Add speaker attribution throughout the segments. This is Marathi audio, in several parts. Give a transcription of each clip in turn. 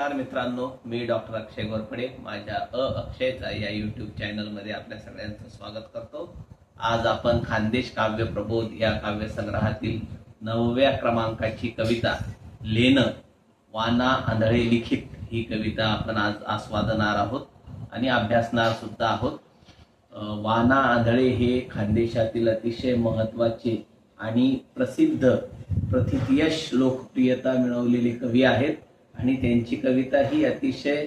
Speaker 1: नमस्कार मित्रांनो, मी डॉक्टर अक्षय गोरपडे माझ्या अक्षयचा या यूट्यूब चॅनलमध्ये आपल्या सगळ्यांचं स्वागत करतो। आज आपण खानदेश काव्य प्रबोध या काव्यसंग्रहातील 9व्या क्रमांकाची कविता लेणं वाना आंधळे लिखित ही कविता आपण आज आस्वादणार आहोत आणि अभ्यासणार सुद्धा आहोत। वाना आंधळे हे खानदेशातील अतिशय महत्त्वाचे आणि प्रसिद्ध प्रथितयश लोकप्रियता मिळवलेले कवी आहेत आणि त्यांची कविता ही अतिशय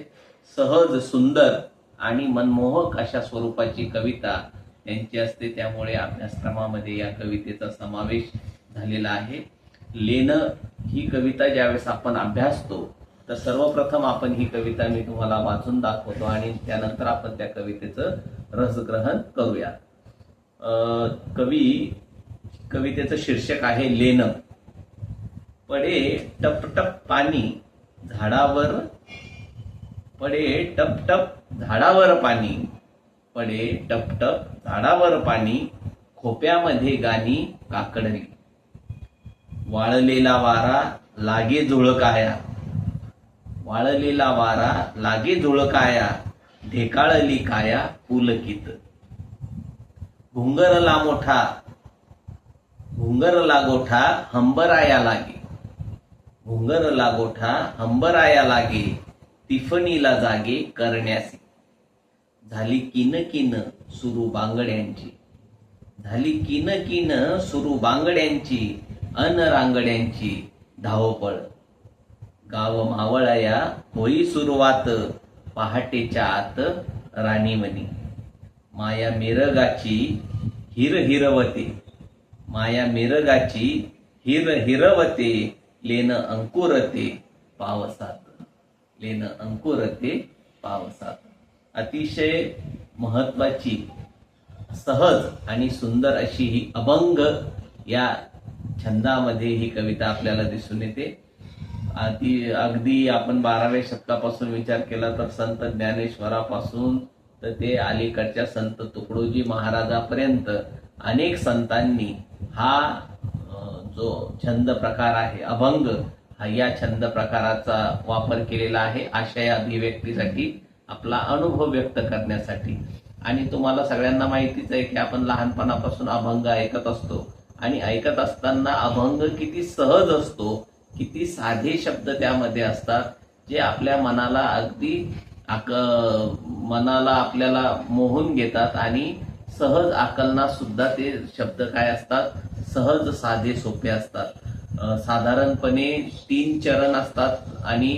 Speaker 1: सहज, सुंदर आणि मनमोहक अशा स्वरूपाची कविता त्यांची असते। त्यामुळे अभ्यासक्रमामध्ये या कवितेचा समावेश झालेला आहे। लेणं ही कविता ज्यावेळेस आपण अभ्यासतो तर सर्वप्रथम आपण ही कविता मी तुम्हाला वाचून दाखवतो आणि त्यानंतर आपण त्या कवितेचं रसग्रहण करूया। कवितेचं शीर्षक आहे लेणं। पडे टप टप पाणी झाडावर, पडे टप टप झाडावर पाणी, पडे टप टप झाडावर पाणी, खोप्यामध्ये गाणी काकडली। वाळलेला वारा लागे झुळकाया, वाळलेला वारा लागे झुळकाया, ढेकाळली काया पुलकित। घुंगरला मोठा, घुंगरला गोठा हंबराया लागे, घुंगरला गोठा हंबराया लागे, तिफणीला जागे करण्यासी। झाली किन किन सुरू बांगड्यांची, झाली किन किन सुरू बांगड्यांची, अन रांगड्यांची धावपळ। गाव मावळया होई सुरुवात, पहाटेच्या आत राणीमणी। माया मिरगाची हिर हिरवते, माया मिरगाची हिर हिरवते, लेणं अंकुरते पावसात, लेणं अंकुरते पावसात। अतिशय महत्वाची, सहज आणि सुंदर अशी ही अभंग या छंदामध्ये ही कविता आपल्याला दिसून येते। अगदी आपण 12व्या शतकापासून विचार केला तर संत ज्ञानेश्वरापासून तर ते अलीकडच्या संत तुकडोजी महाराजापर्यंत अनेक संतांनी हा जो छंद प्रकार आहे अभंग, हा या छंद प्रकाराचा वापर केलेला आहे आशय अभिव्यक्तीसाठी, आपला अनुभव व्यक्त करण्यासाठी। आणि तुम्हाला सगळ्यांना माहितीच आहे की आपण लहानपणापासून अभंग ऐकत असतो आणि ऐकत असताना अभंग किती सहज असतो, किती साधे शब्द त्यामध्ये असतात जे आपल्या मनाला अगदी मनाला आपल्याला मोहून घेतात आणि सहज आकलनात सुद्धा ते शब्द काय असतात, सहज साधे सोपे असतात। साधारणपणे 3 चरण असतात आणि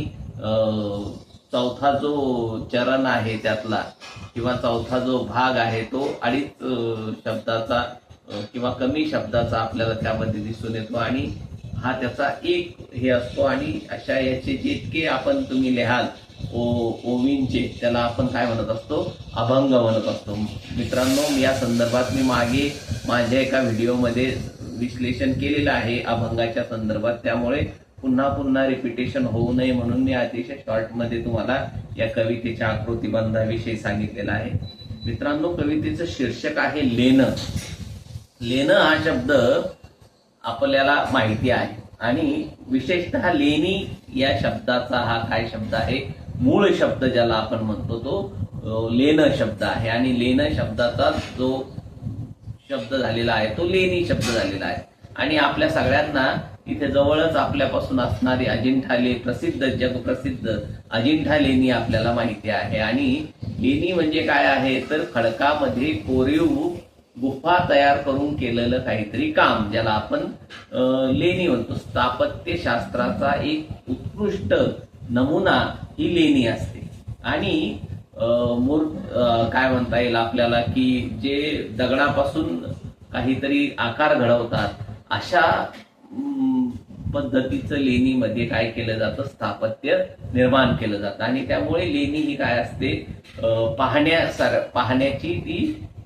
Speaker 1: चौथा जो चरण आहे त्यातला किंवा चौथा जो भाग आहे तो 2.5 शब्दाचा किंवा कमी शब्दाचा आपल्याला त्यामध्ये दिसून येतो आणि हा त्याचा एक हे असतो। आणि अशा याचे जितके आपण तुम्ही लिहाल ओवींचे, त्याला आपण काय म्हणत असतो, अभंग म्हणत असतो। मित्रांनो, या संदर्भात मी मागे माझ्या एका व्हिडिओमध्ये विश्लेषण केलेलं आहे अभंगाच्या संदर्भात, त्यामुळे पुन्हा पुन्हा रिपिटेशन होऊ नये म्हणून मी अतिशय शॉर्टमध्ये तुम्हाला या कवितेच्या आकृतिबंधाविषयी सांगितलेलं आहे। मित्रांनो, कवितेचं शीर्षक आहे लेणं। लेणं हा शब्द आपल्याला माहिती आहे आणि विशेषतः लेणी या शब्दाचा हा काय शब्द आहे, मूळ शब्द ज्याला आपण म्हणतो तो लेणं शब्द आहे आणि लेणं शब्दाचा जो शब्द झालेला आहे तो लेणी शब्द झालेला आहे। आणि आपल्या सगळ्यांना इथे जवळच आपल्यापासून असणारी अजिंठा प्रसिद्ध, जगप्रसिद्ध अजिंठा लेणी आपल्याला माहिती आहे। आणि लेणी म्हणजे काय आहे तर खडकामध्ये कोरीव गुफा तयार करून केलेलं काहीतरी काम, ज्याला आपण लेणी म्हणतो। स्थापत्य शास्त्राचा एक उत्कृष्ट नमुना ही लेणी असते। आणि काय म्हणता येईल आपल्याला की जे दगडापासून काहीतरी आकार घडवतात अशा पद्धतीचं लेणीमध्ये काय केलं जातं, स्थापत्य निर्माण केलं जातं। आणि त्यामुळे लेणी ही काय असते, पाहण्याची ती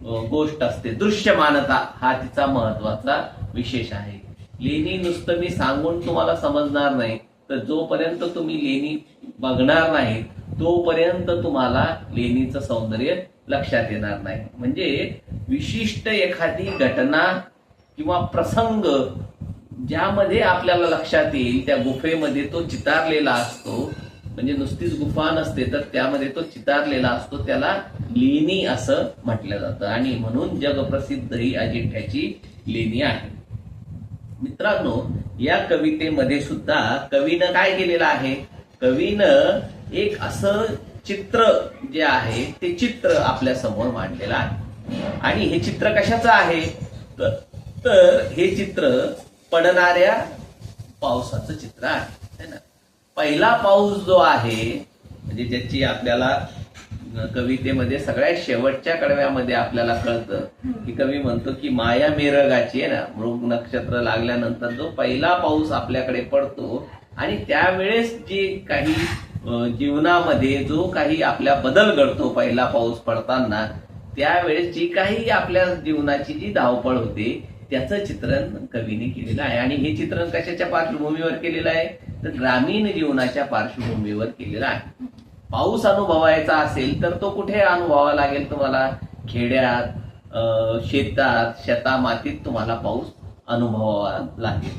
Speaker 1: गोष्ट असते, दृश्यमानता हा तिचा महत्वाचा विशेष आहे। लेणी नुसतं मी सांगून तुम्हाला समजणार नाही, तर जोपर्यंत तुम्ही लेणी बघणार नाही तोपर्यंत तुम्हाला लेणीचं सौंदर्य लक्षात येणार नाही। म्हणजे विशिष्ट एखादी घटना किंवा प्रसंग ज्यामध्ये आपल्याला लक्षात येईल त्या गुफेमध्ये तो चितारलेला असतो, म्हणजे नुसतीच गुफा नसते तर त्यामध्ये तो चितारलेला असतो, त्याला लेणी असं म्हटलं जातं आणि म्हणून जगप्रसिद्ध ही अजिंठ्याची लेणी आहे. मित्रांनो, या कवितेमध्ये सुद्धा कवीनं काय केलेलं आहे, कवीनं एक असं चित्र जे आहे ते चित्र आपल्या समोर मांडलेलं आहे. आणि हे चित्र कशाचं आहे, तर हे चित्र पडणाऱ्या पावसाचं चित्र आहे ना. पहिला पाऊस जो आहे म्हणजे ज्याची आपल्याला कवितेमध्ये सगळ्यात शेवटच्या कडव्यामध्ये आपल्याला कळतं की कवी म्हणतो की माया मेरगाची आहे ना, मृग नक्षत्र लागल्यानंतर जो पहिला पाऊस आपल्याकडे पडतो आणि त्यावेळेस जे काही जीवनामध्ये जो काही आपल्या बदल घडतो पहिला पाऊस पडताना, त्यावेळेस जी काही आपल्या जीवनाची जी धावपळ होते त्याचं चित्रण कवीने केलेलं आहे. आणि हे चित्रण कशाच्या पार्श्वभूमीवर केलेलं आहे, तर ग्रामीण जीवनाच्या पार्श्वभूमीवर केलेलं आहे. पाऊस अनुभवायचा असेल तर तो कुठे अनुभवावा लागेल तुम्हाला, खेड्यात, शेतात, शेतामातीत तुम्हाला पाऊस अनुभवावा लागेल.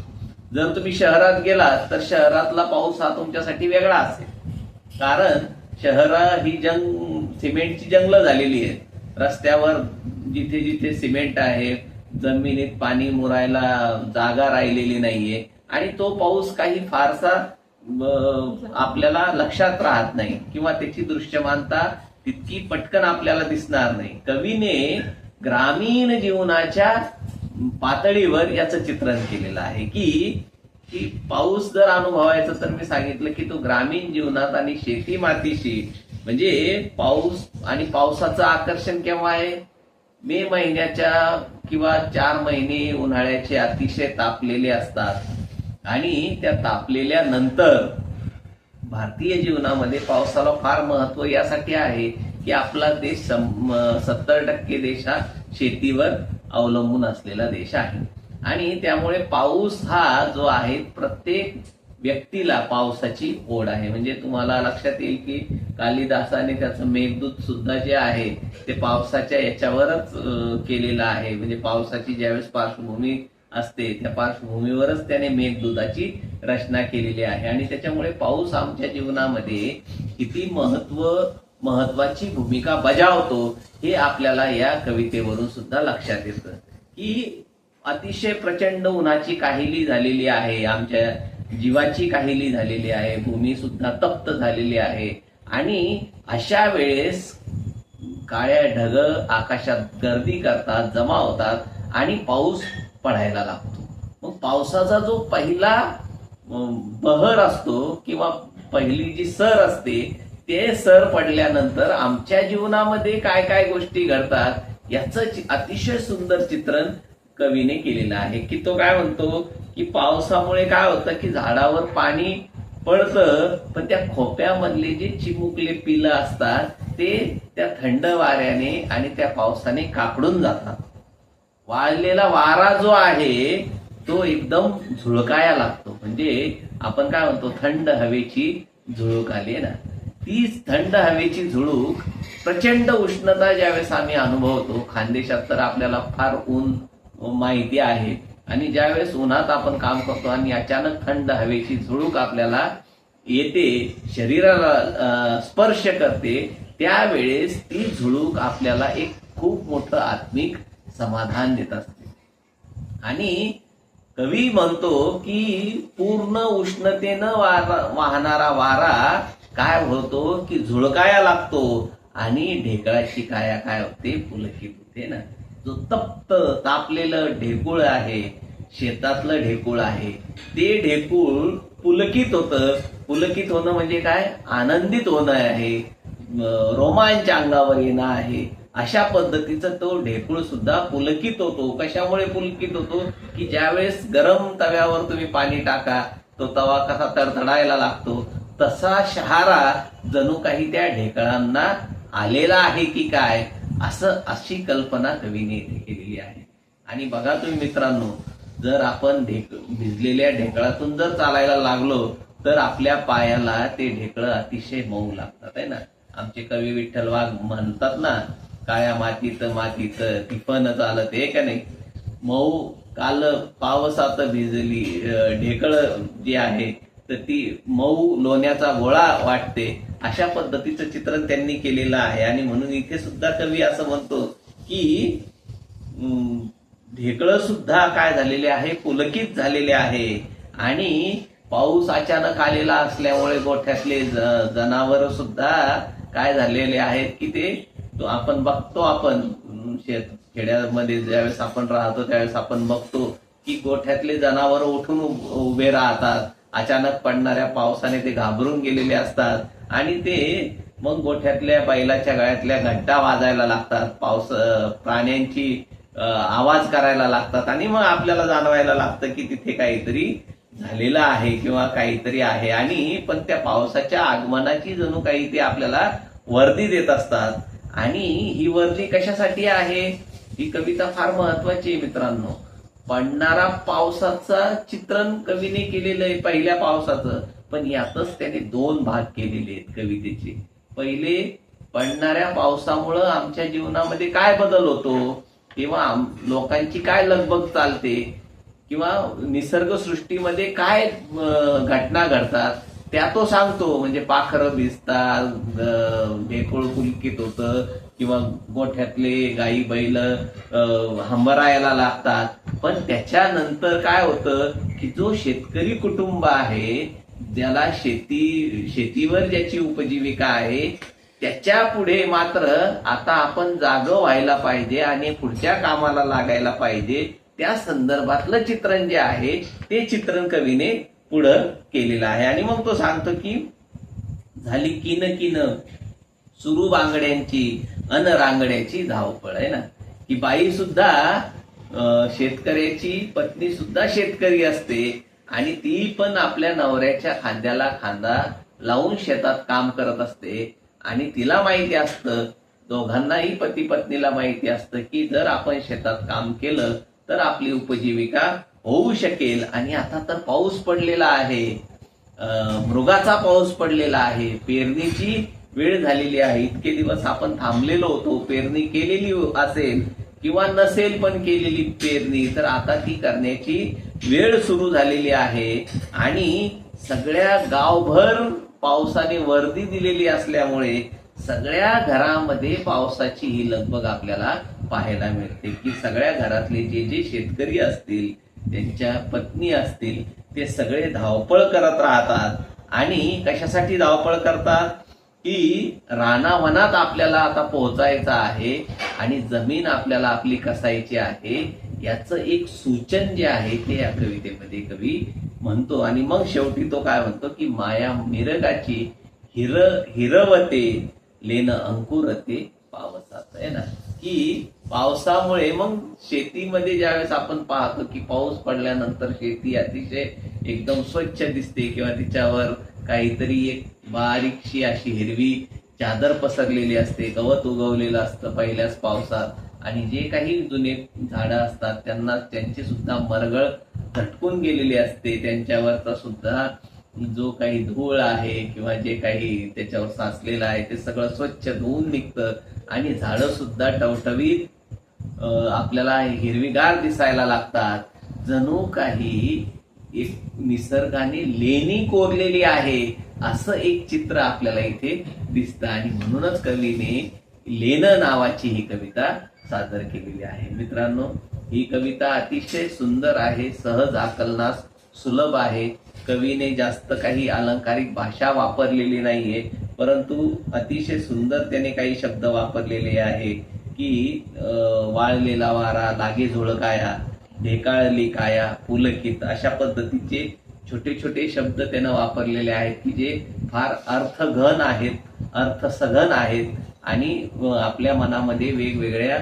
Speaker 1: जर तुम्ही शहरात गेलात तर शहरातला पाऊस हा तुमच्यासाठी वेगळा असेल, कारण शहर ही सिमेंटची जंगलं झालेली आहेत. रस्त्यावर जिथे जिथे सिमेंट आहे, जमिनीत पाणी मुरायला जागा राहिलेली नाहीये आणि तो पाऊस काही फारसा आपल्याला लक्षात राहत नाही किंवा त्याची दृश्यमानता तितकी पटकन आपल्याला दिसणार नाही. कवीने ग्रामीण जीवनाच्या पातळीवर याचं चित्रण केलेलं आहे की पाऊस जर अनुभवायचा तर मी सांगितलं की तो ग्रामीण जीवनात आणि शेती मातीशी, म्हणजे पाऊस आणि पावसाचं आकर्षण केव्हा आहे, मे महिन्याच्या किंवा 4 महिने उन्हाळ्याचे अतिशय तापलेले असतात आणि त्या तापलेल्या नंतर भारतीय जीवनामध्ये पावसाला फार महत्व यासाठी आहे की आपला देश 70% देश हा शेतीवर अवलंबून असलेला देश आहे. आणि त्यामुळे पाऊस हा जो आहे प्रत्येक व्यक्तीला पावसाची ओढ आहे. म्हणजे तुम्हाला लक्षात येईल की कालिदासाने त्याचं मेघदूत सुद्धा जे आहे ते पावसाच्या याच्यावरच केलेलं आहे. म्हणजे पावसाची ज्यावेळेस पार्श्वभूमी असते त्या पार्श्वभूमीवरच त्याने मेघदूताची रचना केलेली आहे. आणि त्याच्यामुळे पाऊस आमच्या जीवनामध्ये किती महत्वाची भूमिका बजावतो हे आपल्याला या कवितेवरून सुद्धा लक्षात येतं की अतिशय प्रचंड उन्हाची काहिली झालेली आहे, आमच्या जीवाची काहिली झालेली आहे, भूमी सुद्धा तप्त झालेली आहे आणि अशा वेळेस काळ्या ढग आकाशात गर्दी करतात, जमा होतात आणि पाऊस पडायला लागतो. मग पावसाचा जो पहिला बहर असतो किंवा पहिली जी सर असते ते सर पडल्यानंतर आमच्या जीवनामध्ये काय काय गोष्टी घडतात याचं अतिशय सुंदर चित्रण कवीने केलेलं आहे. की तो काय म्हणतो की पावसामुळे काय होतं की झाडावर पाणी पडतं पण त्या खोप्यामधले जे चिमुकले पिलं असतात ते त्या थंड वाऱ्याने आणि त्या पावसाने काकडून जातात. वाळलेला वारा जो आहे तो एकदम झुळकाया लागतो. म्हणजे आपण काय म्हणतो थंड हवेची झुळूक आली ना, तीच थंड हवेची झुळूक, प्रचंड उष्णता ज्यावेळेस आम्ही अनुभवतो, खानदेशात तर आपल्याला फार ऊन माहिती आहे, आणि ज्यावेळेस उन्हात आपण काम करतो आणि अचानक थंड हवेची झुळूक आपल्याला येते, शरीराला स्पर्श करते, त्यावेळेस ती झुळूक आपल्याला एक खूप मोठं आत्मिक समाधान देत असते. आणि कवी म्हणतो की पूर्ण उष्णतेनं वाहणारा वारा काय होतो की झुळकाया लागतो आणि ढेकळाची काया काय होते, पुलकित होते ना. जो तप्त तापलेलं ढेकूळ आहे, शेतातलं ढेकूळ आहे, ते ढेकूळ पुलकित होतं. पुलकित होणं म्हणजे काय, आनंदित होणं आहे, रोमांच अंगावर येणं आहे. अशा पद्धतीचं तो ढेकूळ सुद्धा पुलकित होतो. कशामुळे पुलकित होतो की ज्यावेळेस गरम तव्यावर तुम्ही पाणी टाका, तो तवा कसा तडतडायला लागतो, तसा शहारा जणू काही त्या ढेकळांना आलेला आहे की काय, अशी कल्पना कवीने इथे केलेली आहे. आणि बघा तुम्ही मित्रांनो, जर आपण भिजलेल्या ढेकळातून जर चालायला लागलो तर आपल्या पायाला ते ढेकळं अतिशय मऊ लागतात आहे ना. आमचे कवी विठ्ठल वाघ म्हणतात ना, काळ्या मातीत तिफन चालत आहे का नाही. मऊ काल पावसात भिजली ढेकळ जी आहे तर ती मऊ लोण्याचा गोळा वाटते, अशा पद्धतीचं चित्रण त्यांनी केलेलं आहे. आणि म्हणून इथे सुद्धा कवी असं म्हणतो की ढेकळं सुद्धा काय झालेले आहे, पुलकित झालेले आहे. आणि पाऊस अचानक आलेला असल्यामुळे गोठ्यातले जनावर सुद्धा काय झालेले आहेत की ते आपण बघतो, आपण खेड्यामध्ये ज्यावेळेस आपण राहतो त्यावेळेस आपण बघतो की गोठ्यातले जनावर उठून उभे राहतात. अचानक पडणाऱ्या पावसाने ते घाबरून गेलेले असतात आणि ते मग गोठ्यातल्या बैलाच्या गळ्यातल्या घंटा वाजायला लागतात, प्राण्यांची आवाज करायला लागतात आणि मग आपल्याला जाणवायला लागतं की तिथे काहीतरी झालेलं आहे किंवा काहीतरी आहे. आणि पण त्या पावसाच्या आगमनाची जणू काही ते आपल्याला वर्दी देत असतात. आणि ही वर्दी कशासाठी आहे, ही कविता फार महत्वाची आहे मित्रांनो. पडणारा पावसाचं चित्रण कवीने केलेलं आहे, पहिल्या पावसाचं. पण यातच त्याने 2 भाग केलेले आहेत कवितेचे. पहिले, पडणाऱ्या पावसामुळं आमच्या जीवनामध्ये काय बदल होतो किंवा लोकांची काय लगबग चालते किंवा निसर्ग सृष्टीमध्ये काय घटना घडतात त्या तो सांगतो. म्हणजे पाखरं भिजतात, ढेकूळ पुलकित होतं किंवा गोठ्यातले गाई बैल हंबरायला लागतात. पण त्याच्यानंतर काय होतं की जो शेतकरी कुटुंब आहे, ज्याला शेतीवर ज्याची उपजीविका आहे, त्याच्या पुढे मात्र आता आपण जागं व्हायला पाहिजे आणि पुढच्या कामाला लागायला पाहिजे, त्या संदर्भातलं चित्रण जे आहे ते चित्रण कवीने पुढं केलेलं आहे. आणि मग तो सांगतो की झाली किन किन सुरू बांगड्यांची अन रांगड्याची धावपळ, आहे ना. की बाई सुद्धा शेतकऱ्याची पत्नी सुद्धा शेतकरी असते आणि ती पण आपल्या नवऱ्याच्या खांद्याला खांदा लावून शेतात काम करत असते. आणि तिला माहिती असतं, दोघांनाही पती पत्नीला माहिती असतं की जर आपण शेतात काम केलं तर आपली उपजीविका होऊ शकेल. आणि आता तर पाऊस पडलेला आहे, मृगाचा पाऊस पडलेला आहे, पेरणीची वेळ झालेली आहे. इतके दिवस आपण थांबलेलो होतो, पेरणी केलेली असेल किंवा नसेल पण केलेली पेरणी, तर आता ती करण्याची वेळ सुरू झालेली आहे. आणि सगळ्या गावभर पावसाने वर्दी दिलेली असल्यामुळे सगळ्या घरामध्ये पावसाची ही लगबग आपल्याला पाहायला मिळते. की सगळ्या घरातले जे शेतकरी असतील, त्यांच्या पत्नी असतील, ते सगळे धावपळ करत राहतात. आणि कशासाठी धावपळ करतात की रानावनात आपल्याला आता पोहोचायचं आहे आणि जमीन आपल्याला आपली कसायची आहे, याचं एक सूचन जे आहे ते या कवितेमध्ये कवी म्हणतो. आणि मग शेवटी तो काय म्हणतो की माया मिरगाची हिरवते लेन अंकुरते पावसात, आहे ना. की पावसामुळे मग शेतीमध्ये ज्यावेळेस आपण पाहतो की पाऊस पडल्यानंतर शेती अतिशय एकदम स्वच्छ दिसते किंवा तिच्यावर काहीतरी एक बारीकशी अशी हिरवी चादर पसरलेली असते, गवत उगवलेलं असतं पहिल्याच पावसात. आणि जे काही जुने झाडं असतात त्यांना त्यांची सुद्धा मरगळ झटकून गेलेली असते, त्यांच्यावरचा सुद्धा जो काही धूळ आहे किंवा जे काही त्याच्यावर साचलेलं आहे ते सगळं स्वच्छ धुवून निघतं. आणि झाडं सुद्धा टवटवीत आपल्याला हिरवीगार दिसायला लागतात. जणू काही एक निसर्गाने लेणी कोरलेली आहे असं एक चित्र आपल्याला इथे दिसतं. आणि म्हणूनच कवीने लेणं नावाची ही कविता सादर केलेली आहे. मित्रांनो, ही कविता अतिशय सुंदर आहे, सहज आकलनास सुलभ आहे. कवीने जास्त काही अलंकारिक भाषा वापरलेली नाहीये, परंतु अतिशय सुंदर त्याने काही शब्द वापरलेले आहे की वाळलेला वारा लागे झुळकाया, ढेकाळली काया पुलकित, अशा पद्धतीचे छोटे छोटे शब्द त्यानं वापरलेले आहेत की जे फार अर्थघन आहेत, अर्थसघन आहेत आणि आपल्या मनामध्ये वेगवेगळ्या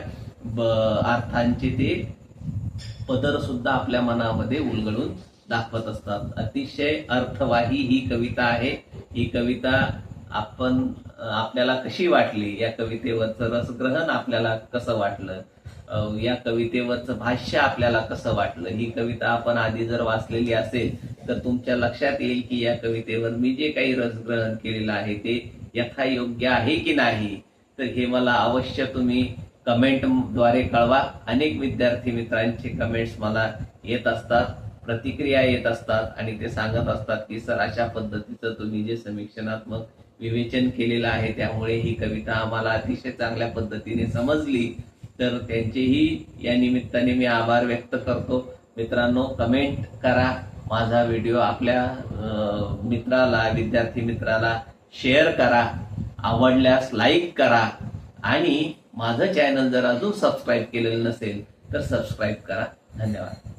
Speaker 1: अर्थांचे ते पदर सुद्धा आपल्या मनामध्ये उलगडून दाखवत असतात. अतिशय अर्थवाही ही कविता आहे. ही कविता आपल्याला कशी वाटली, या कवितेवरचं रसग्रहण आपल्याला कसं वाटलं, या कवितेवरचं भाष्य आपल्याला कसं वाटलं, ही कविता आपण आधी जर वाचलेली असेल तर तुमच्या लक्षात येईल की या कवितेवर मी जे काही रसग्रहण केलेलं आहे ते यथायोग्य आहे की नाही. तर हे मला अवश्य तुम्ही कमेंटद्वारे कळवा. अनेक विद्यार्थी मित्रांचे कमेंट्स मला येत असतात. प्रतिक्रिया येत असतात आणि ते सांगत असतात की सर अशा पद्धतीचं तुम्ही जे समीक्षणात्मक विवेचन केलेलं आहे त्यामुळे ही कविता आम्हाला अतिशय चांगल्या पद्धतीने समजली. तर त्यांचेही या निमित्ताने मी आभार व्यक्त करतो. मित्रांनो, कमेंट करा, माझा व्हिडिओ आपल्या मित्राला, विद्यार्थी मित्राला शेअर करा, आवडल्यास लाईक करा आणि माझं चॅनल जर अजून सबस्क्राईब केलेलं नसेल तर सबस्क्राईब करा. धन्यवाद.